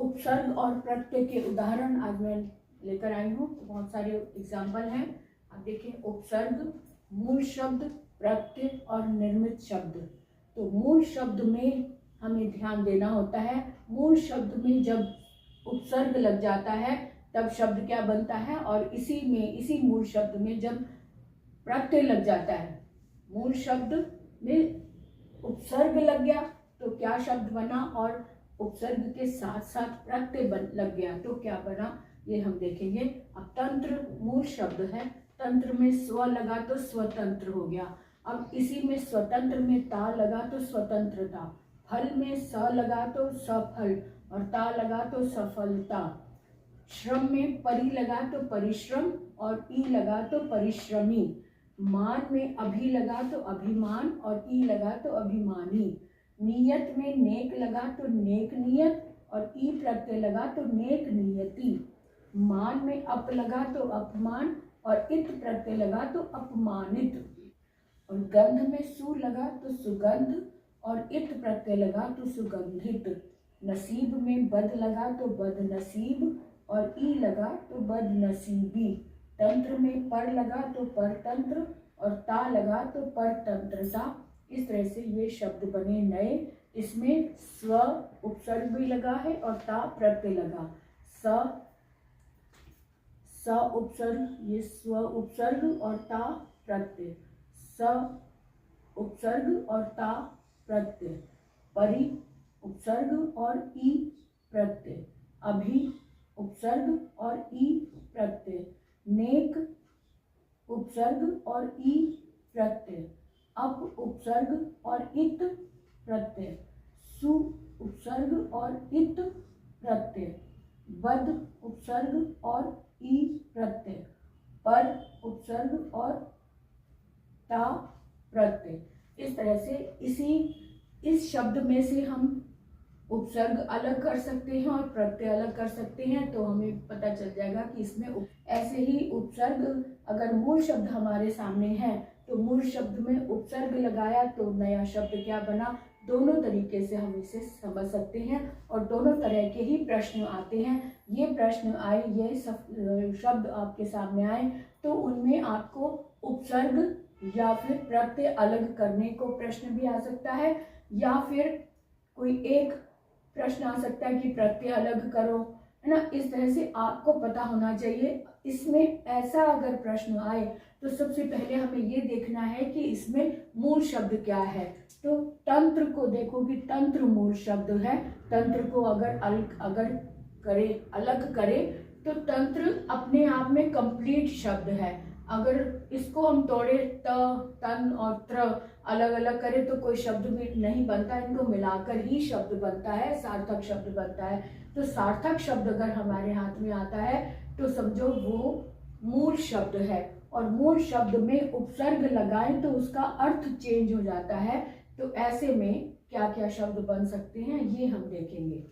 उपसर्ग और प्रत्यय के उदाहरण आज मैं लेकर आई हूँ। बहुत सारे एग्जाम्पल हैं। आप देखें, उपसर्ग, मूल शब्द, प्रत्यय और निर्मित शब्द। तो मूल शब्द में हमें ध्यान देना होता है। मूल शब्द में जब उपसर्ग लग जाता है तब शब्द क्या बनता है, और इसी मूल शब्द में जब प्रत्यय लग जाता है, मूल शब्द में उपसर्ग लग गया तो क्या शब्द बना, और उपसर्ग के साथ साथ प्रत्यय लग गया तो क्या बना, ये हम देखेंगे। अब तंत्र मूल शब्द है। तंत्र में स्व लगा तो स्वतंत्र हो गया। अब इसी में स्वतंत्र में ता लगा तो स्वतंत्रता। फल में स लगा तो सफल और ता लगा तो सफलता। श्रम में परि लगा तो परिश्रम और ई लगा तो परिश्रमी। मान में अभि लगा तो अभिमान और ई लगा तो अभिमानी। नियत में नेक लगा तो नेक नियत और ई प्रत्यय लगा तो नेक नियति। मान में अप लगा तो अपमान और इत प्रत्यय लगा तो अपमानित। और गंध में सु लगा तो सुगंध और इत प्रत्यय लगा तो सुगंधित। नसीब में बद लगा तो बदनसीब और ई लगा तो बदनसीबी। तंत्र में पर लगा तो परतंत्र और ता लगा तो परतंत्रता। इस तरह से ये शब्द बने नए। इसमें स्व उपसर्ग भी लगा है और ता प्रत्यय लगा। स उपसर्ग, ये स्व उपसर्ग और ता प्रत्यय। स उपसर्ग और ता प्रत्यय। परि उपसर्ग और ई प्रत्यय। अभि उपसर्ग और ई प्रत्यय। नेक उपसर्ग और ई प्रत्यय। अप उपसर्ग और इत प्रत्यय। सु उपसर्ग और इत प्रत्यय। बद उपसर्ग और ई प्रत्यय। पर उपसर्ग और ता प्रत्यय। इस तरह से इस शब्द में से हम उपसर्ग अलग कर सकते हैं और प्रत्यय अलग कर सकते हैं, तो हमें पता चल जाएगा कि इसमें ऐसे ही उपसर्ग अगर मूल शब्द हमारे सामने है तो मूल शब्द में उपसर्ग लगाया तो नया शब्द क्या बना। दोनों तरीके से हम इसे समझ सकते हैं और दोनों तरह के ही प्रश्न आते हैं। ये प्रश्न आए, ये शब्द आपके सामने आए तो उनमें आपको उपसर्ग या फिर प्रत्यय अलग करने को प्रश्न भी आ सकता है, या फिर कोई एक प्रश्न आ सकता है कि प्रत्यय अलग करो, है ना। इस तरह से आपको पता होना चाहिए। इसमें ऐसा अगर प्रश्न आए तो सबसे पहले हमें ये देखना है कि इसमें मूल शब्द क्या है। तो तंत्र को देखो कि तंत्र मूल शब्द है। तंत्र को अगर अलग करे तो तंत्र अपने आप में कंप्लीट शब्द है। अगर इसको हम तोड़े त, तन और त्र अलग अलग करें तो कोई शब्द भी नहीं बनता, इनको मिलाकर ही शब्द बनता है, सार्थक शब्द बनता है। तो सार्थक शब्द अगर हमारे हाथ में आता है तो समझो वो मूल शब्द है, और मूल शब्द में उपसर्ग लगाएं तो उसका अर्थ चेंज हो जाता है। तो ऐसे में क्या क्या शब्द बन सकते हैं ये हम देखेंगे।